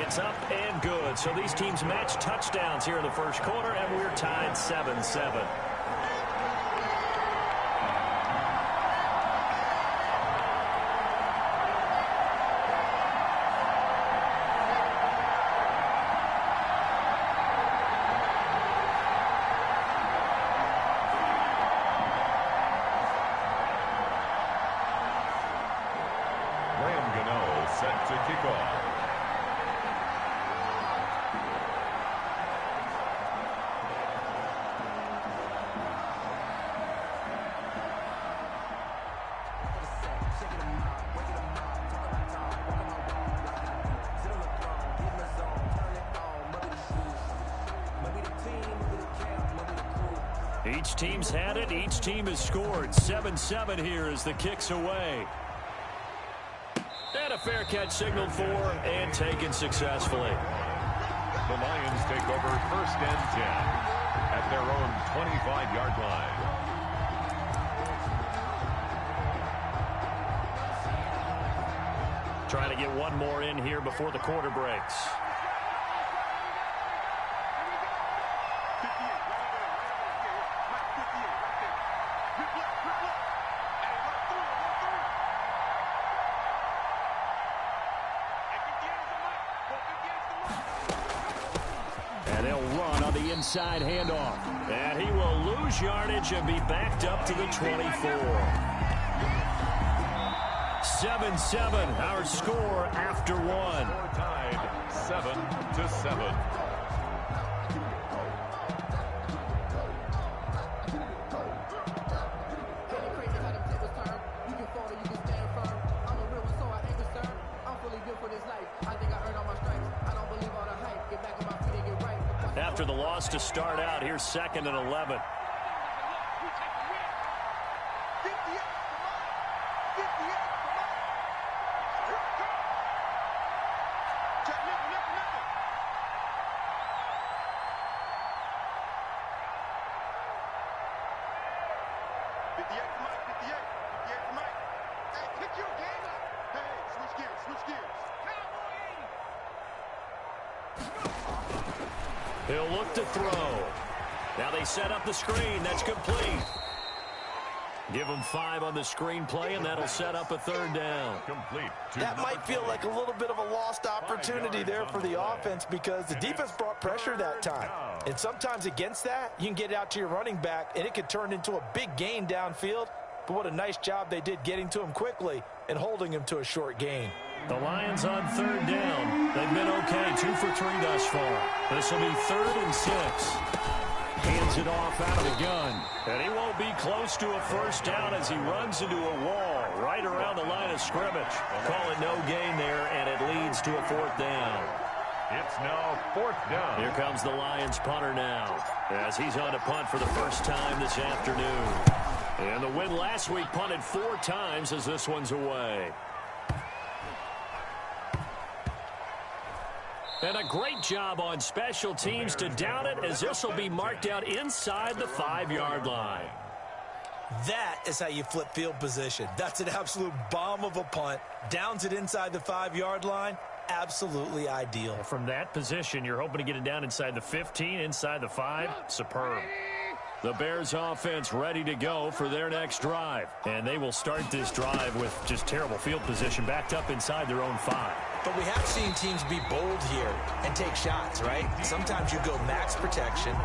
It's up and good. So these teams match touchdowns here in the first quarter, and we're tied 7-7. Set to kick off. Each team's had it. Each team has scored. 7-7 here as the kick's away. And a fair catch signaled for and taken successfully. The Lions take over 1st and 10 at their own 25-yard line. Trying to get one more in here before the quarter breaks. And they'll run on the inside handoff. And he will lose yardage and be backed up to the 24. 7-7, our score after one. Tied 7-7. After the loss to start out, here's 2nd and 11. He'll look to throw. Now they set up the screen. That's complete. Give him 5 on the screen play, and that'll set up a 3rd down. Complete. That might feel like a little bit of a lost opportunity there for the offense because the defense brought pressure that time. And sometimes against that, you can get it out to your running back, and it could turn into a big gain downfield. But what a nice job they did getting to him quickly and holding him to a short gain. The Lions on 3rd down. They've been okay, 2 for 3 thus far. This will be 3rd and 6. Hands it off out of the gun. And he won't be close to a 1st down as he runs into a wall right around the line of scrimmage. Call it no gain there, and it leads to a 4th down. It's now 4th down. Here comes the Lions punter now as he's on to punt for the first time this afternoon. And the win last week punted 4 times as this one's away. And a great job on special teams to down it as this will be marked out inside the 5-yard line. That is how you flip field position. That's an absolute bomb of a punt. Downs it inside the 5-yard line. Absolutely ideal. From that position, you're hoping to get it down inside the 15, inside the 5. Superb. The Bears offense ready to go for their next drive. And they will start this drive with just terrible field position backed up inside their own 5. But we have seen teams be bold here and take shots, right? Sometimes you go max protection,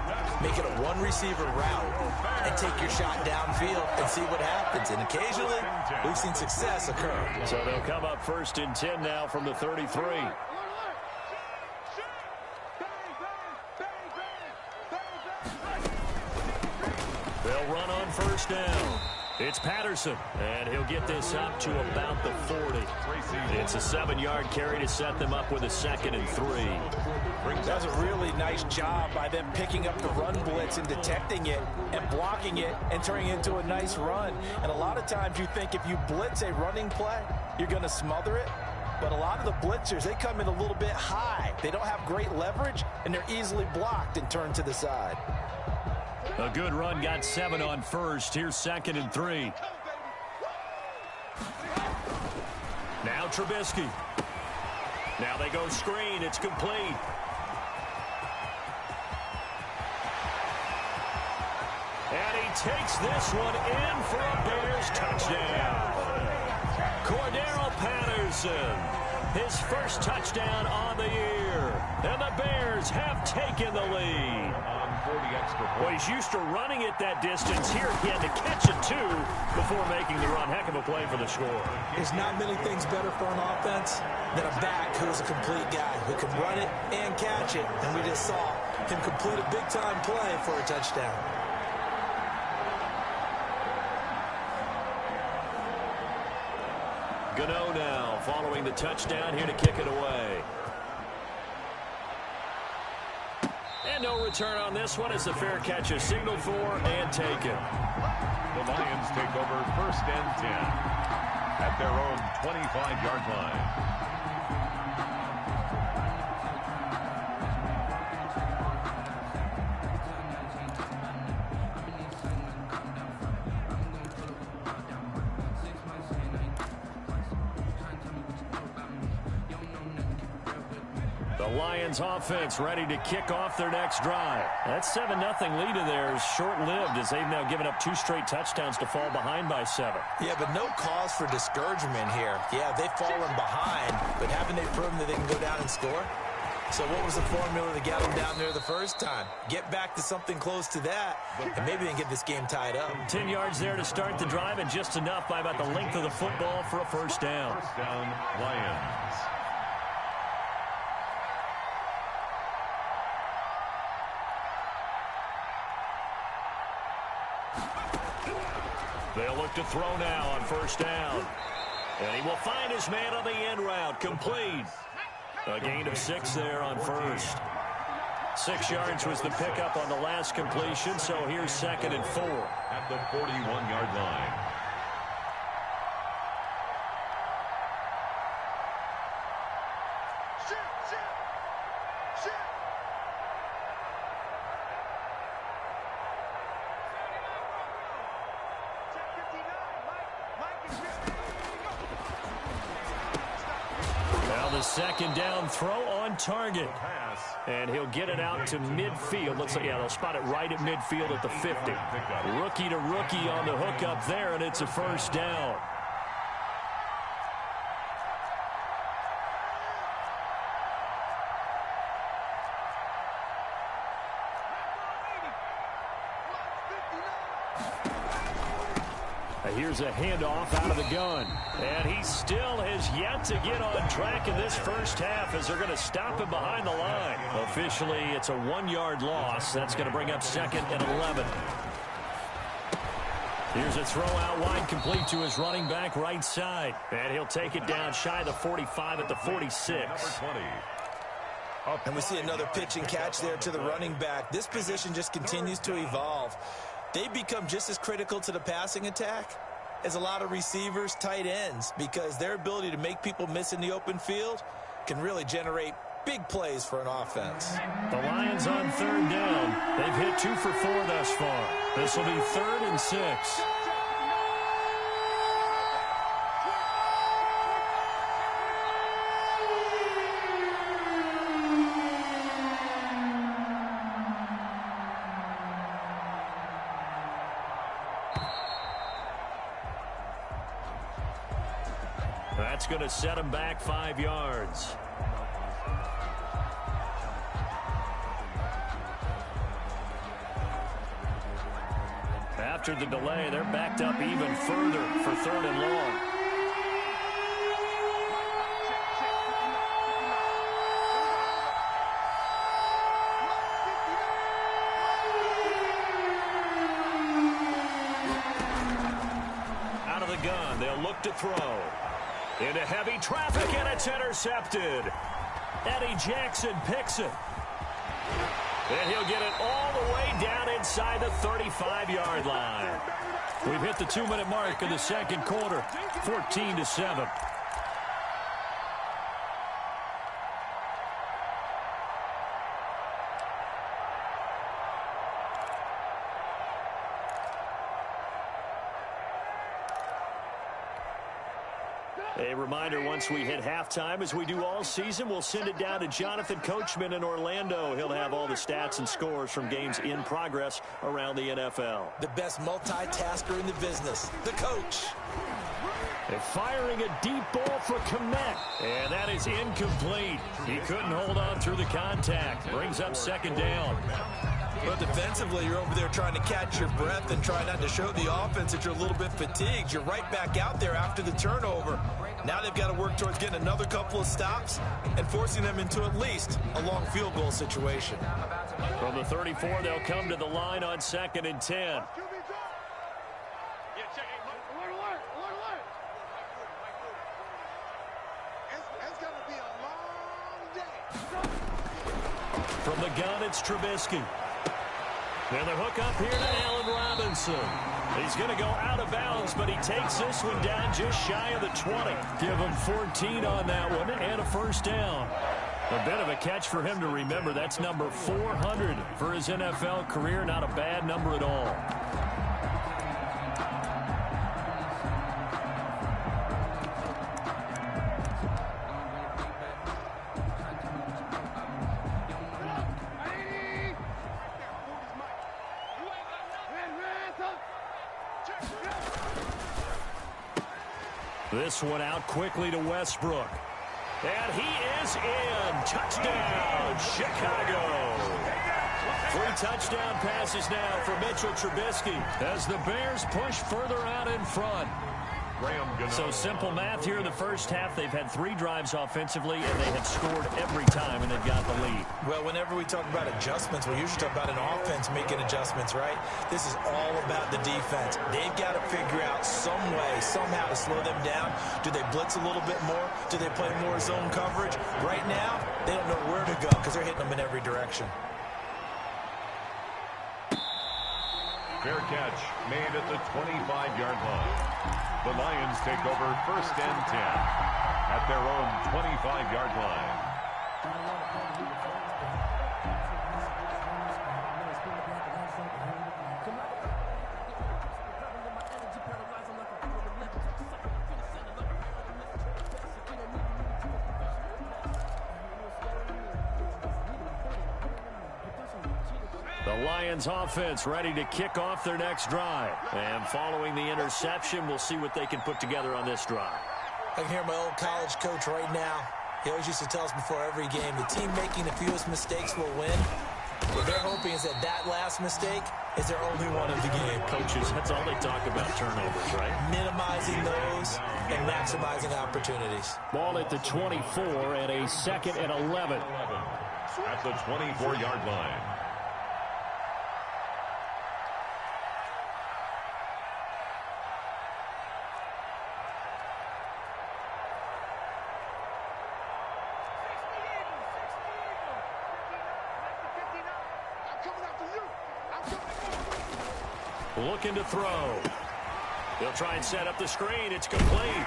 make it a one-receiver route, and take your shot downfield and see what happens. And occasionally, we've seen success occur. So they'll come up 1st and 10 now from the 33. They'll run on 1st down. It's Patterson, and he'll get this up to about the 40. It's a 7-yard carry to set them up with a 2nd and 3. That's a really nice job by them picking up the run blitz and detecting it and blocking it and turning it into a nice run. And a lot of times you think if you blitz a running play, you're going to smother it. But a lot of the blitzers, they come in a little bit high. They don't have great leverage, and they're easily blocked and turned to the side. A good run, got 7 on 1st. Here's 2nd and 3. Now Trubisky. Now they go screen. It's complete. And he takes this one in for a Bears touchdown. Cordero Patterson, his first touchdown on the year. And the Bears have taken the lead. Well, he's used to running it that distance. Here he had to catch it, too, before making the run. Heck of a play for the score. There's not many things better for an offense than a back who's a complete guy who can run it and catch it. And we just saw him complete a big-time play for a touchdown. Gano now following the touchdown here to kick it away. And no return on this one. It's a fair catch, a signal for and taken. The Lions take over 1st and 10 at their own 25-yard line. Lions offense ready to kick off their next drive. That 7-0 lead of theirs short-lived as they've now given up 2 straight touchdowns to fall behind by 7. Yeah, but no cause for discouragement here. Yeah, they've fallen behind, but haven't they proven that they can go down and score? So what was the formula to get them down there the first time? Get back to something close to that, and maybe they can get this game tied up. 10 yards there to start the drive, and just enough by about the length of the football for a first down. First down, Lions. They'll look to throw now on first down. And he will find his man on the end route. Complete. A gain of 6 there on first. 6 yards was the pickup on the last completion, so here's 2nd and 4. At the 41-yard line. The 2nd down throw on target. And he'll get it out to midfield. Looks like, yeah, they'll spot it right at midfield at the 50. Rookie to rookie on the hook up there, and it's a first down. Here's a handoff out of the gun. And he still has yet to get on track in this first half as they're going to stop him behind the line. Officially, it's a 1-yard loss. That's going to bring up 2nd and 11. Here's a throw out wide, complete to his running back right side. And he'll take it down shy of the 45 at the 46. And we see another pitch and catch there to the running back. This position just continues to evolve. They become just as critical to the passing attack as a lot of receivers, tight ends, because their ability to make people miss in the open field can really generate big plays for an offense. The Lions on 3rd down. They've hit 2 for 4 thus far. This will be 3rd and 6. That's going to set him back 5 yards. After the delay, they're backed up even further for 3rd and long. Out of the gun, they'll look to throw. Into heavy traffic, and it's intercepted. Eddie Jackson picks it. And he'll get it all the way down inside the 35-yard line. We've hit the 2-minute mark of the 2nd quarter, 14-7. A reminder, once we hit halftime, as we do all season, we'll send it down to Jonathan Coachman in Orlando. He'll have all the stats and scores from games in progress around the NFL. The best multitasker in the business, the coach. They're firing a deep ball for Kmet, and that is incomplete. He couldn't hold on through the contact. Brings up second down. But defensively, you're over there trying to catch your breath and try not to show the offense that you're a little bit fatigued. You're right back out there after the turnover. Now they've got to work towards getting another couple of stops and forcing them into at least a long field goal situation. From the 34, they'll come to the line on 2nd and 10. From the gun, it's Trubisky. And the hook up here to Allen Robinson. He's going to go out of bounds, but he takes this one down just shy of the 20. Give him 14 on that one and a first down. A bit of a catch for him to remember. That's number 400 for his NFL career. Not a bad number at all. This one out quickly to Westbrook. And he is in. Touchdown, Chicago. 3 touchdown passes now for Mitchell Trubisky as the Bears push further out in front. So simple math here in the first half. They've had 3 drives offensively, and they have scored every time, and they've got the lead. Well, whenever we talk about adjustments, we usually talk about an offense making adjustments, right? This is all about the defense. They've got to figure out some way, somehow to slow them down. Do they blitz a little bit more? Do they play more zone coverage? Right now, they don't know where to go because they're hitting them in every direction. Fair catch made at the 25-yard line. The Lions take over 1st and 10 at their own 25-yard line. The Lions offense ready to kick off their next drive. And following the interception, we'll see what they can put together on this drive. I can hear my old college coach right now. He always used to tell us before every game, the team making the fewest mistakes will win. What they're hoping is that last mistake is their only one of the game. Coaches, that's all they talk about, turnovers, right? Minimizing those and maximizing opportunities. Ball at the 24 and a 2nd and 11. At the 24-yard line. Looking to throw. They'll try and set up the screen. It's complete.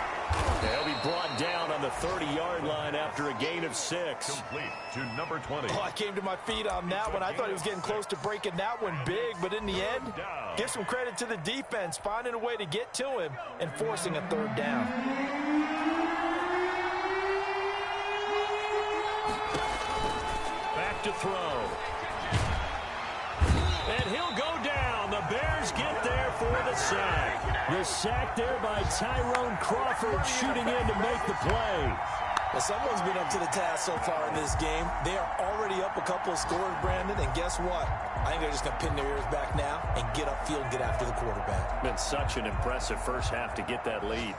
They'll be brought down on the 30-yard line after a gain of 6. Complete to number 20. Oh, I came to my feet on that one. I thought he was getting close to breaking that one big, but in the end, give some credit to the defense, finding a way to get to him and forcing a 3rd down. Back to throw. And he'll go down. The Bears get there for the sack. The sack there by Tyrone Crawford, shooting in to make the play. Well, someone's been up to the task so far in this game. They are already up a couple of scores, Brandon, and guess what? I think they're just going to pin their ears back now and get upfield and get after the quarterback. Been such an impressive first half to get that lead.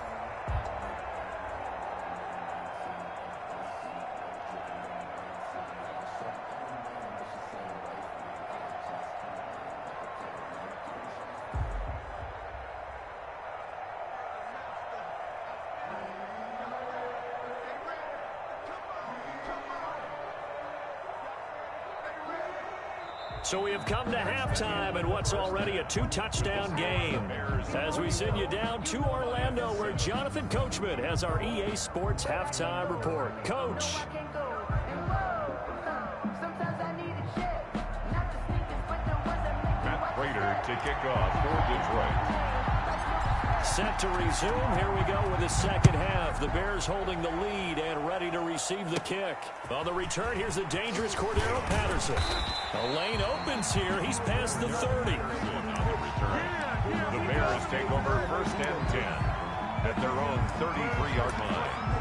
So we have come to halftime in what's already a 2-touchdown game. As we send you down to Orlando, where Jonathan Coachman has our EA Sports halftime report. Coach. Matt Prater to kick off for Detroit. Set to resume. Here we go with the second half. The Bears holding the lead and ready to receive the kick. On the return, here's the dangerous Cordero Patterson. The lane opens here. He's past the 30. On the return, the Bears take over first and 10 at their own 33-yard line.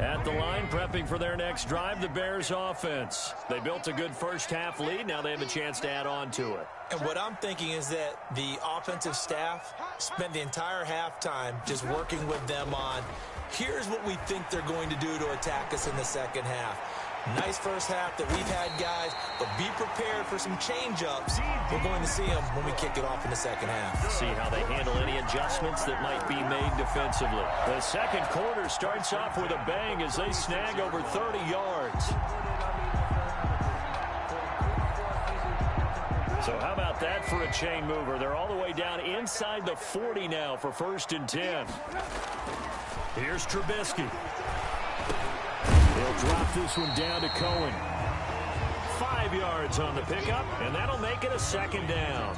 At the line, prepping for their next drive, the Bears offense. They built a good first-half lead. Now they have a chance to add on to it. And what I'm thinking is that the offensive staff spent the entire halftime just working with them on, here's what we think they're going to do to attack us in the second half. Nice first half that we've had, guys, but be prepared for some change-ups. We're going to see them when we kick it off in the second half. See how they handle any adjustments that might be made defensively. The second quarter starts off with a bang as they snag over 30 yards. So how about that for a chain mover? They're all the way down inside the 40 now for first and 10. Here's Trubisky. He'll drop this one down to Cohen. 5 yards on the pickup, and that'll make it a second down.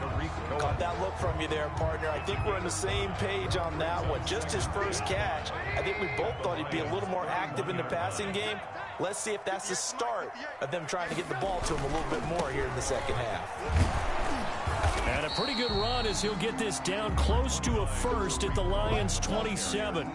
Caught that look from you there, partner. I think we're on the same page on that one. Just his first catch. I think we both thought he'd be a little more active in the passing game. Let's see if that's the start of them trying to get the ball to him a little bit more here in the second half. And a pretty good run as he'll get this down close to a first at the Lions' 27.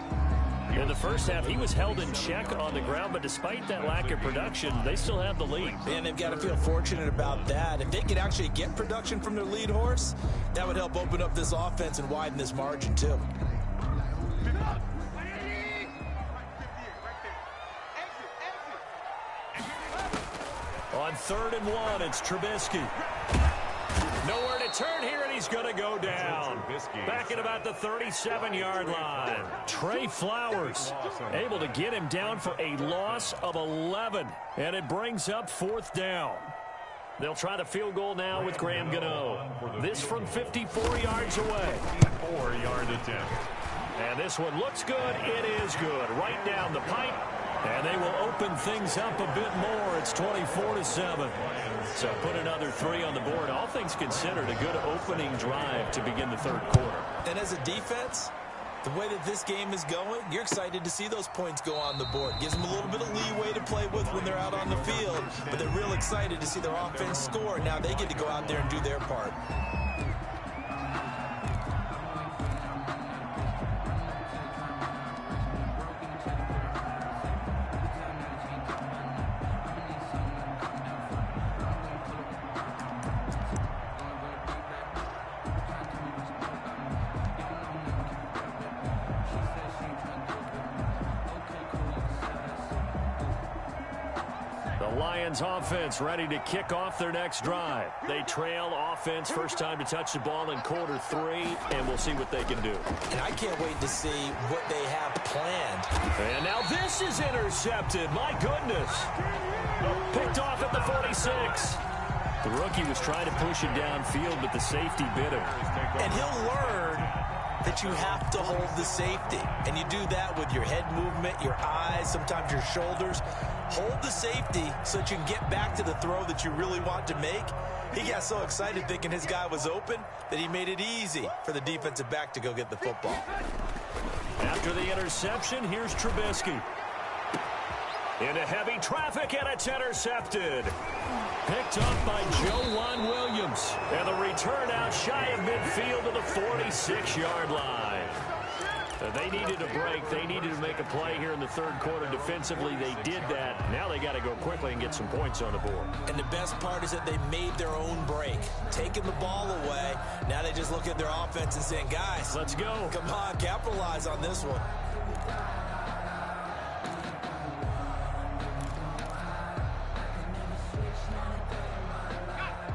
In the first half, he was held in check on the ground, but despite that lack of production, they still have the lead. And they've got to feel fortunate about that. If they could actually get production from their lead horse, that would help open up this offense and widen this margin, too. On 3rd and 1, it's Trubisky. Nowhere to turn here, and he's going to go down. Back at about the 37-yard line. Trey Flowers able to get him down for a loss of 11. And it brings up 4th down. They'll try the field goal now with Graham Gano. This from 54 yards away. 4-yard attempt. And this one looks good. It is good. Right down the pipe. And they will open things up a bit more. It's 24-7. So put another 3 on the board. All things considered, a good opening drive to begin the third quarter. And as a defense, the way that this game is going, you're excited to see those points go on the board. Gives them a little bit of leeway to play with when they're out on the field. But they're real excited to see their offense score. Now they get to go out there and do their part. Lions offense ready to kick off their next drive. They trail offense, first time to touch the ball in quarter 3, and we'll see what they can do. And I can't wait to see what they have planned. And now this is intercepted. My goodness. Picked off at the 46. The rookie was trying to push it downfield, but the safety bit him. And he'll learn that you have to hold the safety. And you do that with your head movement, your eyes, sometimes your shoulders. Hold the safety so that you can get back to the throw that you really want to make. He got so excited thinking his guy was open that he made it easy for the defensive back to go get the football. After the interception, here's Trubisky. Into heavy traffic, and it's intercepted. Picked up by Joejuan Williams. And the return out shy of midfield to the 46-yard line. They needed a break. They needed to make a play here in the third quarter defensively. They did that. Now they got to go quickly and get some points on the board. And the best part is that they made their own break. Taking the ball away. Now they just look at their offense and saying, guys, let's go. Come on, capitalize on this one.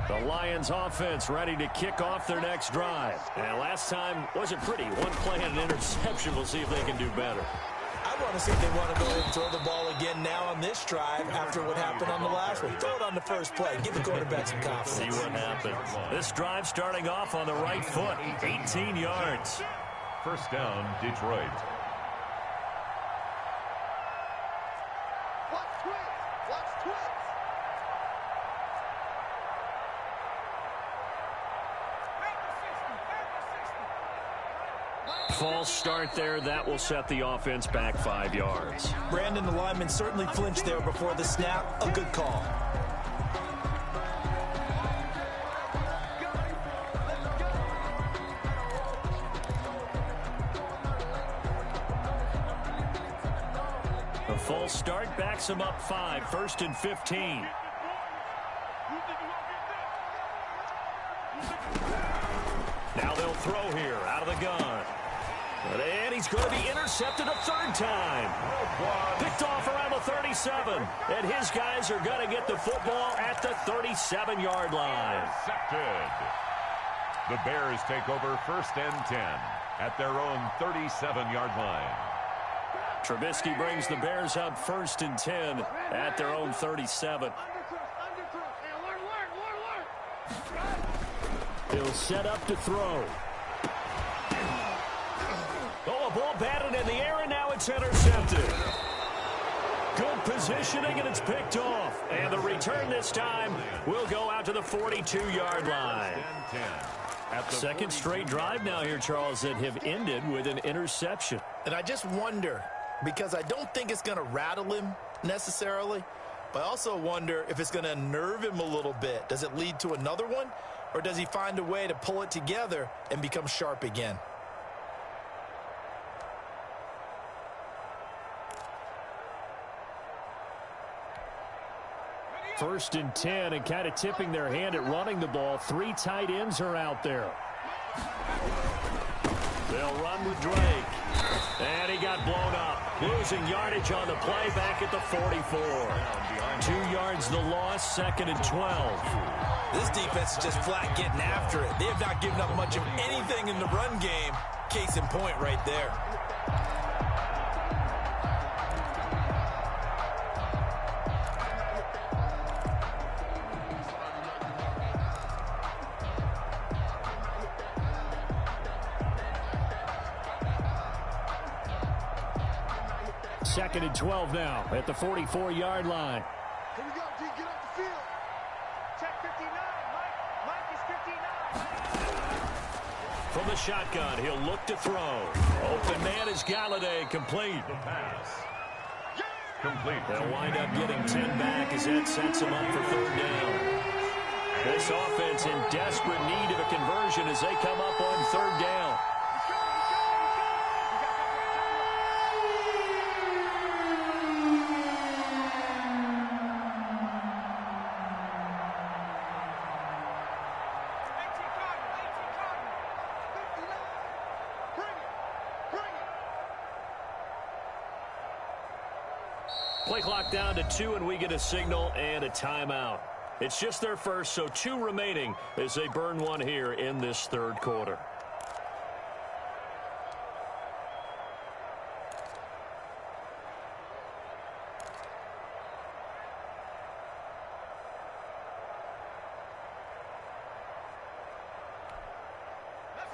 The Lions offense ready to kick off their next drive. And last time wasn't pretty. One play and an interception. We'll see if they can do better. I want to see if they want to go ahead and throw the ball again now on this drive after what happened on the last one. Throw it on the first play. Give the quarterback some confidence. See what happens. This drive starting off on the right foot. 18 yards. First down, Detroit. False start there. That will set the offense back 5 yards. Brandon, the lineman certainly flinched there before the snap. A good call. A false start backs him up 5. 1st and 15. Now they'll throw here out of the gun. And he's going to be intercepted a 3rd time. Picked off around the 37. And his guys are going to get the football at the 37-yard line. Intercepted. The Bears take over 1st and 10 at their own 37-yard line. Trubisky brings the Bears up 1st and 10 at their own 37. He'll set up to throw. Oh, a ball batted in the air, and now it's intercepted. Good positioning, and it's picked off. And the return this time will go out to the 42-yard line. Second straight drive now here, Charles, that have ended with an interception. And I just wonder, because I don't think it's going to rattle him necessarily, but I also wonder if it's going to unnerve him a little bit. Does it lead to another one, or does he find a way to pull it together and become sharp again? 1st and 10, and kind of tipping their hand at running the ball. 3 tight ends are out there. They'll run with Drake. And he got blown up. Losing yardage on the play back at the 44. 2 yards the loss, 2nd and 12. This defense is just flat getting after it. They have not given up much of anything in the run game. Case in point right there. Second and 12 now at the 44-yard line. Here we go, D. Get off the field. Check 59. Mike is 59. From the shotgun, he'll look to throw. Open man is Galladay, complete. The pass. Complete. They'll wind up getting 10 back as that sets him up for 3rd down. This offense in desperate need of a conversion as they come up on 3rd down. Play clock down to 2, and we get a signal and a timeout. It's just their first, so 2 remaining as they burn one here in this 3rd quarter.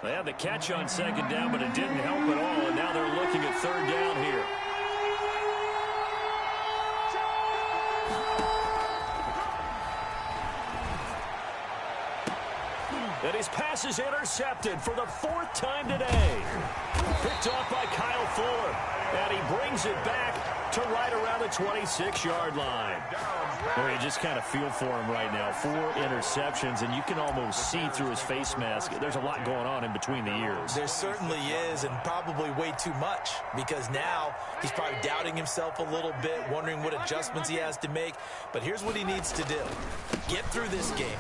They had the catch on 2nd down, but it didn't help at all, and now they're looking at 3rd down here. And his pass is intercepted for the 4th time today. Picked off by Kyle Fuller. And he brings it back to right around the 26-yard line. Well, you just kind of feel for him right now. 4 interceptions, and you can almost see through his face mask. There's a lot going on in between the ears. There certainly is, and probably way too much, because now he's probably doubting himself a little bit, wondering what adjustments he has to make. But here's what he needs to do. Get through this game.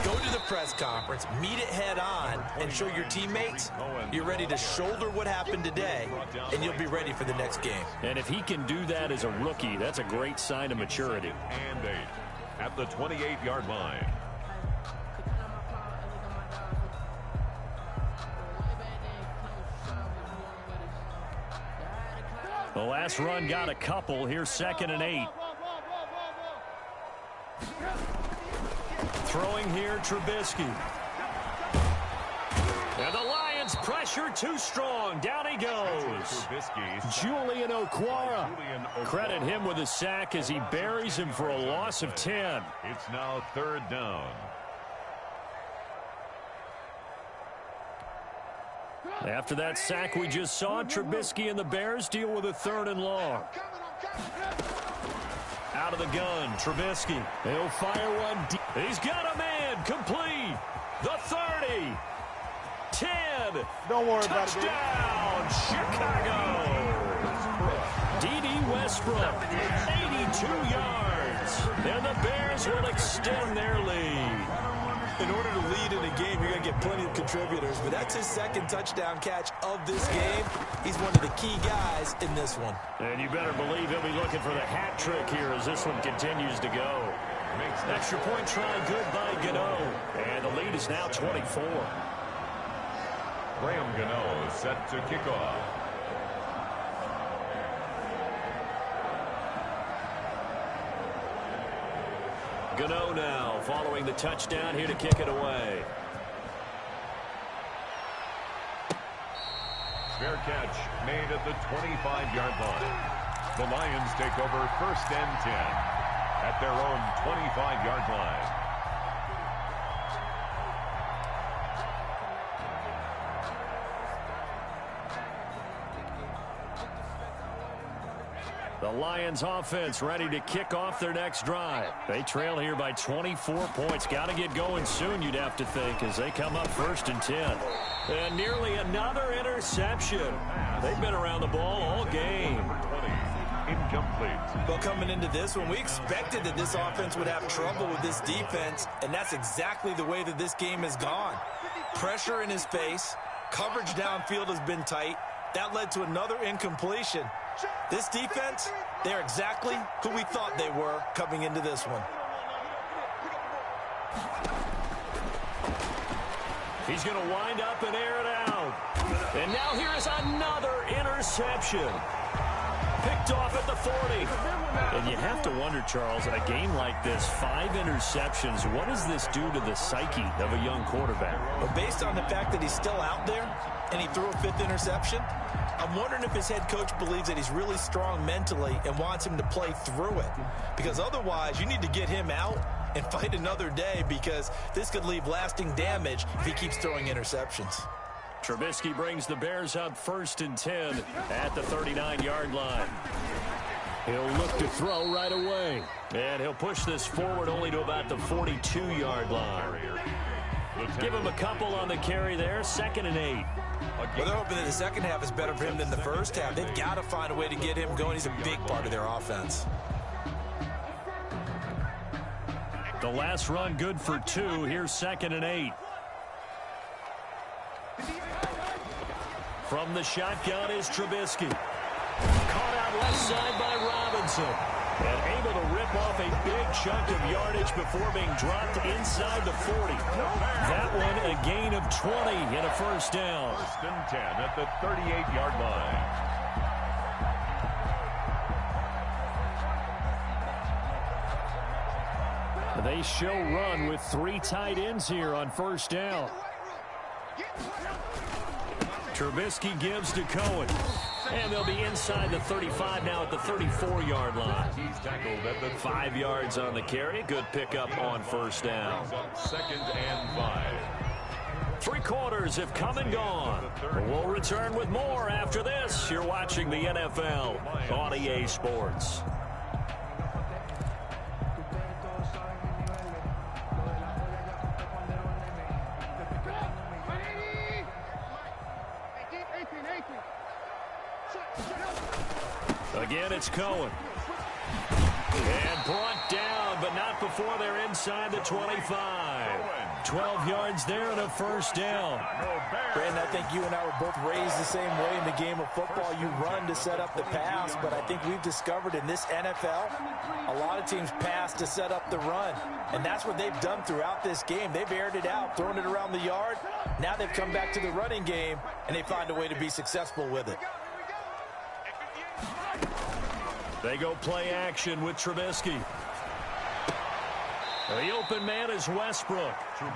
Go to the press conference, meet it head on, and show your teammates you're ready to shoulder what happened today, and you'll be ready for the next game. And if he can do that as a rookie, that's a great sign of maturity. And 8 at the 28-yard line. The last run got a couple. Here's 2nd and 8. Throwing here, Trubisky. And the Lions pressure too strong. Down he goes. Julian Okwara. Credit him with a sack as he buries him for a loss of 10. It's now 3rd down. After that sack we just saw, Trubisky and the Bears deal with a 3rd and long. Out of the gun, Trubisky. He'll fire one deep. He's got a man. Complete. The 30. 10. Don't worry Touchdown, about it. Chicago. D.D. Westbrook, 82 yards. And the Bears will extend their lead. In order to lead in a game, you're going to get plenty of contributors, but that's his 2nd touchdown catch of this game. He's one of the key guys in this one. And you better believe he'll be looking for the hat trick here as this one continues to go. Extra point try good by Gano. And the lead is now 24. Graham Gano set to kick off. Gano now following the touchdown here to kick it away. Fair catch made at the 25-yard line. The Lions take over 1st and 10 at their own 25-yard line. The Lions offense ready to kick off their next drive. They trail here by 24 points. Got to get going soon, you'd have to think, as they come up 1st and 10. And nearly another interception. They've been around the ball all game. Incomplete. Well, coming into this one, we expected that this offense would have trouble with this defense, and that's exactly the way that this game has gone. Pressure in his face. Coverage downfield has been tight. That led to another incompletion. This defense, they're exactly who we thought they were coming into this one. He's going to wind up and air it out. And now here is another interception. Picked off at the 40. And you have to wonder, Charles, in a game like this, 5 interceptions, what does this do to the psyche of a young quarterback? But based on the fact that he's still out there and he threw a 5th interception, I'm wondering if his head coach believes that he's really strong mentally and wants him to play through it. Because otherwise, you need to get him out and fight another day, because this could leave lasting damage if he keeps throwing interceptions. Trubisky brings the Bears up 1st and 10 at the 39-yard line. He'll look to throw right away. And he'll push this forward only to about the 42-yard line. Give him a couple on the carry there. 2nd and 8. Well, they're hoping that the second half is better for him than the first half. They've got to find a way to get him going. He's a big part of their offense. The last run good for 2. Here's 2nd and 8. From the shotgun is Trubisky. Caught out left side by Robinson. And able to rip off a big chunk of yardage before being dropped inside the 40. That one a gain of 20 and a 1st down. 1st and 10 at the 38-yard line. They show run with 3 tight ends here on 1st down. Trubisky gives to Cohen. And they'll be inside the 35 now at the 34-yard line. He's tackled at the 5 yards on the carry. Good pickup on 1st down. 2nd and 5. 3 quarters have come and gone. We'll return with more after this. You're watching the NFL on EA Sports. Again, it's Cohen. And brought down, but not before they're inside the 25. 12 yards there and a 1st down. Brandon, I think you and I were both raised the same way in the game of football. You run to set up the pass, but I think we've discovered in this NFL, a lot of teams pass to set up the run. And that's what they've done throughout this game. They've aired it out, thrown it around the yard. Now they've come back to the running game, and they find a way to be successful with it. They go play action with Trubisky. The open man is Westbrook.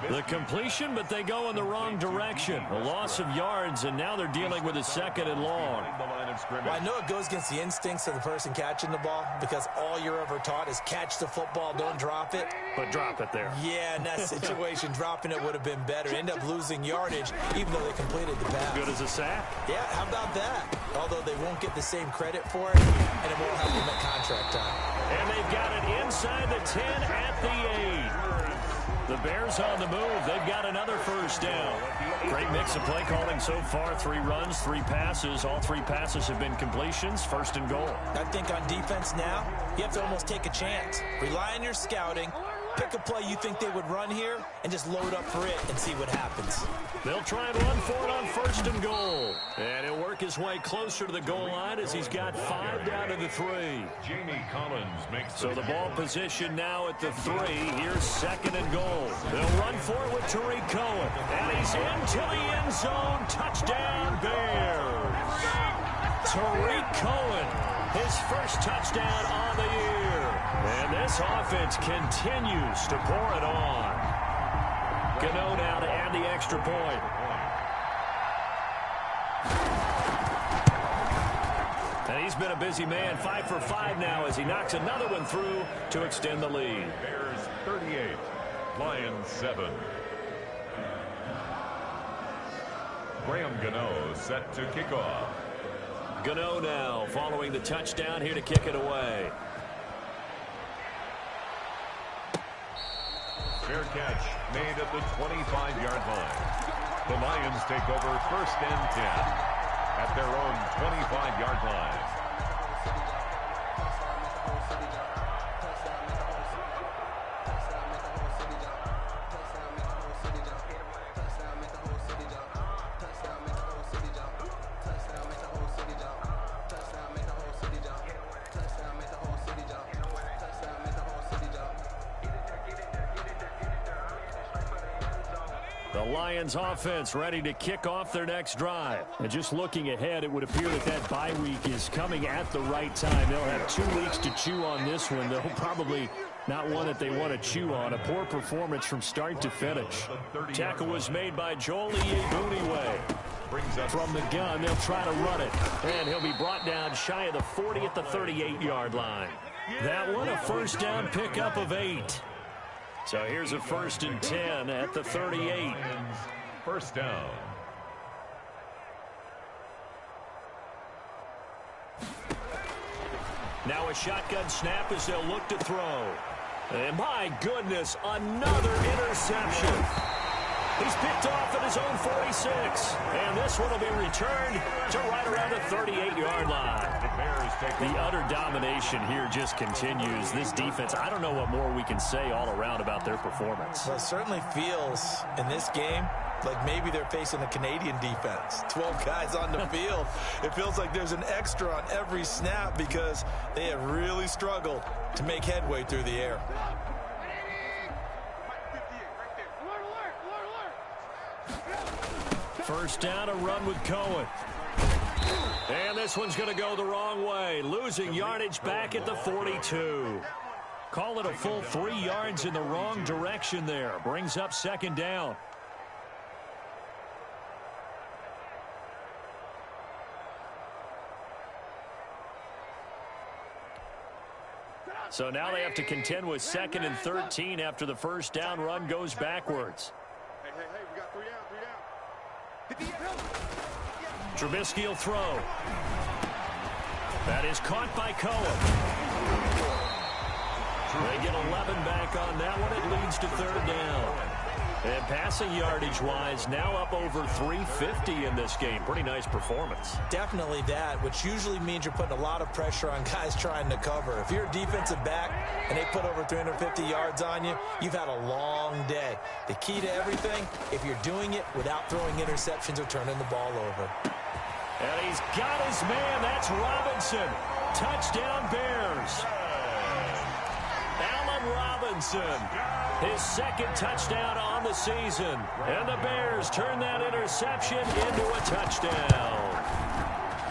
The completion, but they go in the wrong direction. A loss of yards, and now they're dealing with a second and long. Well, I know it goes against the instincts of the person catching the ball because all you're ever taught is catch the football, don't drop it. But drop it there. Yeah, in that situation, dropping it would have been better. End up losing yardage, even though they completed the pass. Good as a sack. Yeah, how about that? Although they won't get the same credit for it, and it won't help them at contract time. And they've got it inside the 10 at the 8. The Bears on the move. They've got another first down. Great mix of play calling so far. 3 runs, 3 passes. All 3 passes have been completions. First and goal. I think on defense now, you have to almost take a chance. Rely on your scouting. Pick a play you think they would run here and just load up for it and see what happens. They'll try and run for it on first and goal. And he'll work his way closer to the goal line as he's got 5 down to the 3. Jamie Collins makes So the ball position now at the 3. Here's second and goal. They'll run for it with Tariq Cohen. And he's into the end zone. Touchdown, Bears. Tariq Cohen, his first touchdown on the year. And this offense continues to pour it on. Gano now to add the extra point. And he's been a busy man. 5 for 5 now as he knocks another one through to extend the lead. Bears 38, Lions 7. Graham Gano set to kick off. Gano now following the touchdown here to kick it away. Fair catch made at the 25-yard line. The Lions take over first and 10 at their own 25-yard line. The Lions offense ready to kick off their next drive. And just looking ahead, it would appear that that bye week is coming at the right time. They'll have 2 weeks to chew on this one. They'll probably not one that they want to chew on. A poor performance from start to finish. Tackle was made by Joel Iyiegbuniwe. From the gun, they'll try to run it. And he'll be brought down shy of the 40 at the 38-yard line. That one a first down pickup of 8. So here's a first and 10 at the 38. First down. Now a shotgun snap as they'll look to throw. And my goodness, another interception. He's picked off at his own 46. And this one will be returned to right around the 38-yard line. The utter domination here just continues. This defense, I don't know what more we can say all around about their performance. Well, it certainly feels in this game like maybe they're facing a Canadian defense. 12 guys on the field. It feels like there's an extra on every snap because they have really struggled to make headway through the air. First down, a run with Cohen. And this one's going to go the wrong way. Losing yardage back at the 42. Call it a full 3 yards in the wrong direction there. Brings up second down. So now they have to contend with 2nd and 13 after the first down run goes backwards. Hey, we got 3 down. Trubisky will throw. That is caught by Cohen. They get 11 back on that one. It leads to 3rd down. And passing yardage-wise, now up over 350 in this game. Pretty nice performance. Definitely that, which usually means you're putting a lot of pressure on guys trying to cover. If you're a defensive back and they put over 350 yards on you, you've had a long day. The key to everything, if you're doing it without throwing interceptions or turning the ball over. And he's got his man. That's Robinson. Touchdown, Bears. Allen Robinson. His 2nd touchdown on the season. And the Bears turn that interception into a touchdown.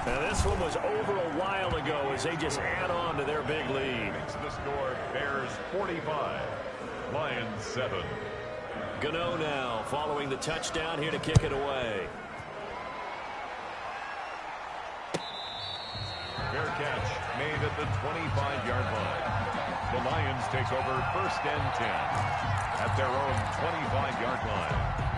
Now this one was over a while ago as they just add on to their big lead. The score, Bears 45, Lions 7. Gano now following the touchdown here to kick it away. Fair catch made at the 25-yard line. The Lions take over 1st and 10 at their own 25-yard line.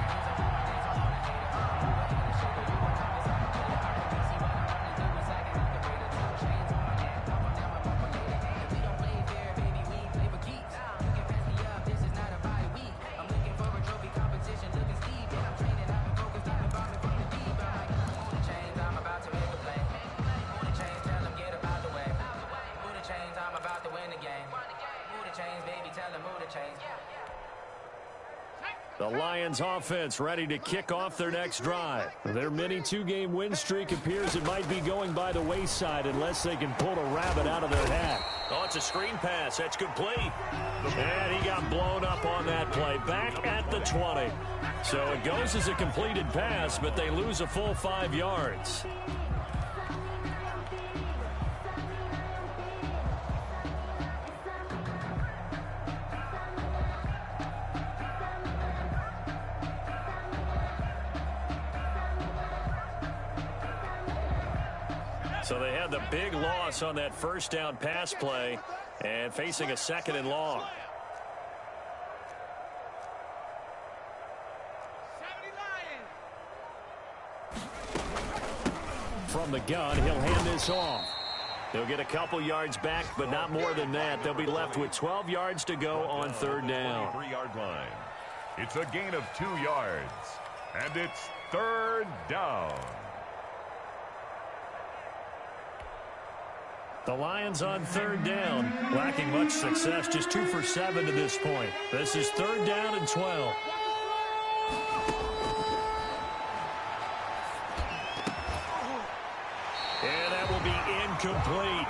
The Lions offense ready to kick off their next drive. Their mini two-game win streak appears it might be going by the wayside unless they can pull a rabbit out of their hat. Oh, it's a screen pass. That's complete. And he got blown up on that play. Back at the 20. So it goes as a completed pass, but they lose a full 5 yards. So they had the big loss on that first down pass play and facing a 2nd and long. From the gun, he'll hand this off. They'll get a couple yards back, but not more than that. They'll be left with 12 yards to go on 3rd down. 23-yard line. It's a gain of 2 yards. And it's 3rd down. The Lions on 3rd down, lacking much success, just 2 for 7 to this point. This is 3rd down and 12. And that will be incomplete.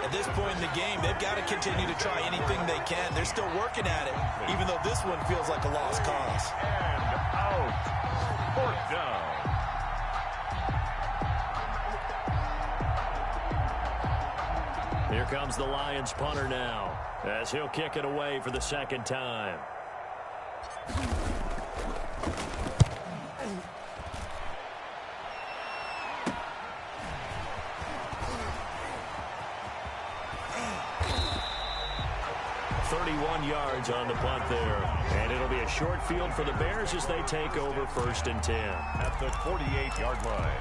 At this point in the game, they've got to continue to try anything they can. They're still working at it, even though this one feels like a lost cause. And out. 4th down. Here comes the Lions punter now, as he'll kick it away for the 2nd time. Yards on the punt there. And it'll be a short field for the Bears as they take over 1st and 10. At the 48-yard line.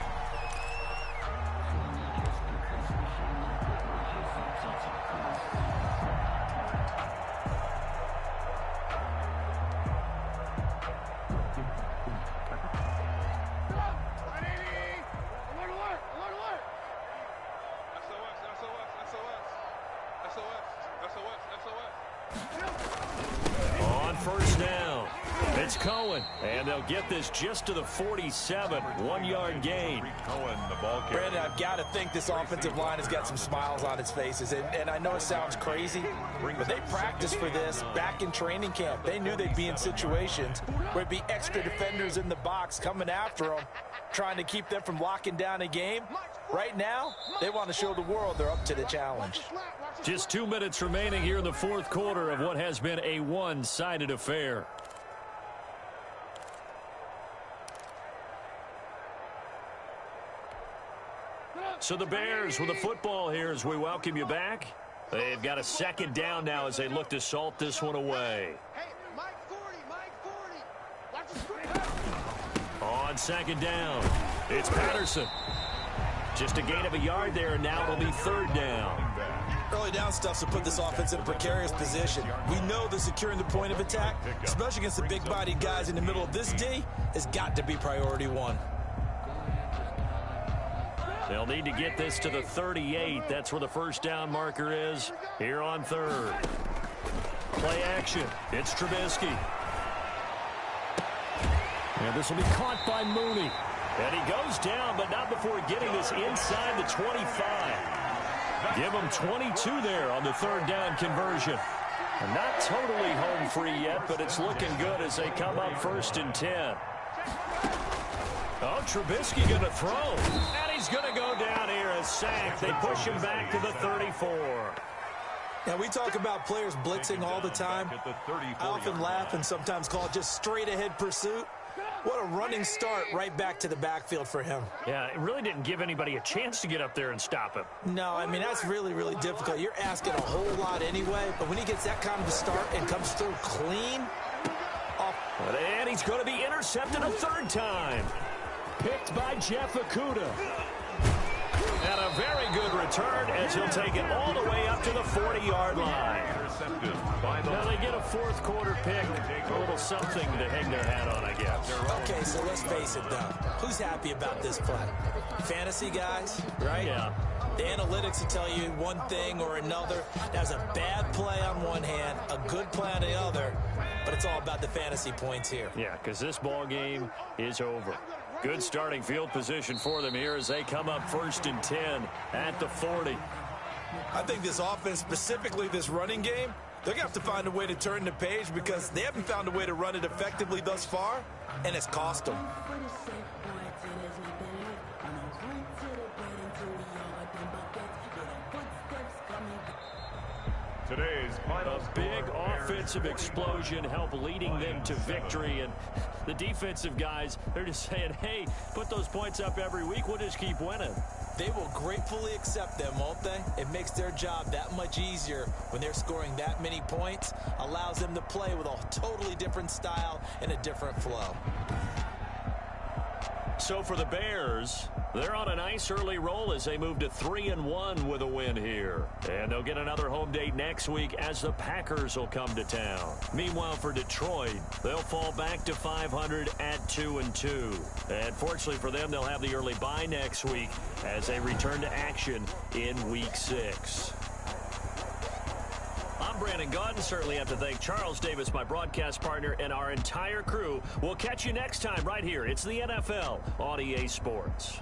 On 1st down, it's Cohen, and they'll get this just to the 47, 1-yard gain. Cohen, the ball carrier. Brandon, I've got to think this offensive line has got some smiles on its faces, and I know it sounds crazy, but they practiced for this back in training camp. They knew they'd be in situations where it'd be extra defenders in the box coming after them, trying to keep them from locking down a game. Right now, they want to show the world they're up to the challenge. Just 2 minutes remaining here in the 4th quarter of what has been a one-sided affair. So the Bears with the football here as we welcome you back. They've got a 2nd down now as they look to salt this one away. Hey, Mike 40, Mike 40. Watch the screen. On 2nd down, it's Patterson. Just a gain of a yard there, and now it'll be 3rd down. Early down stuff to put this offense in a precarious position. We know that securing the point of attack, especially against the big-bodied guys in the middle of this D, has got to be priority 1. They'll need to get this to the 38. That's where the 1st down marker is here on 3rd. Play action. It's Trubisky. And this will be caught by Mooney. And he goes down, but not before getting this inside the 25. Give him 22 there on the 3rd down conversion. And not totally home free yet, but it's looking good as they come up 1st and 10. Oh, Trubisky going to throw. And he's going to go down here, a sack. They push him back to the 34. Now, we talk about players blitzing all the time. I often laugh and sometimes call it just straight-ahead pursuit. What a running start right back to the backfield for him. Yeah, it really didn't give anybody a chance to get up there and stop him. No, I mean, that's really, really difficult. You're asking a whole lot anyway, but when he gets that kind of a start and comes through clean. And he's going to be intercepted a third time. Picked by Jeff Okudah. And a very good return as he'll take it all the way up to the 40-yard line. Now they get a fourth quarter pick, a little something to hang their hat on, I guess. Okay, so let's face it, though. Who's happy about this play? Fantasy guys, right? Yeah. The analytics will tell you one thing or another. That's a bad play on one hand, a good play on the other, but it's all about the fantasy points here. Yeah, because this ball game is over. Good starting field position for them here as they come up 1st and 10 at the 40. I think this offense, specifically this running game, they're going to have to find a way to turn the page because they haven't found a way to run it effectively thus far, and it's cost them. Today's final A big offensive explosion helped leading them to victory, and the defensive guys, they're just saying, hey, put those points up every week, we'll just keep winning. They will gratefully accept them, won't they? It makes their job that much easier when they're scoring that many points, allows them to play with a totally different style and a different flow. So for the Bears, they're on a nice early roll as they move to 3-1 with a win here. And they'll get another home date next week as the Packers will come to town. Meanwhile, for Detroit, they'll fall back to 500 at 2-2. And fortunately for them, they'll have the early bye next week as they return to action in Week 6. I'm Brandon Gaudin. Certainly have to thank Charles Davis, my broadcast partner, and our entire crew. We'll catch you next time right here. It's the NFL on EA Sports.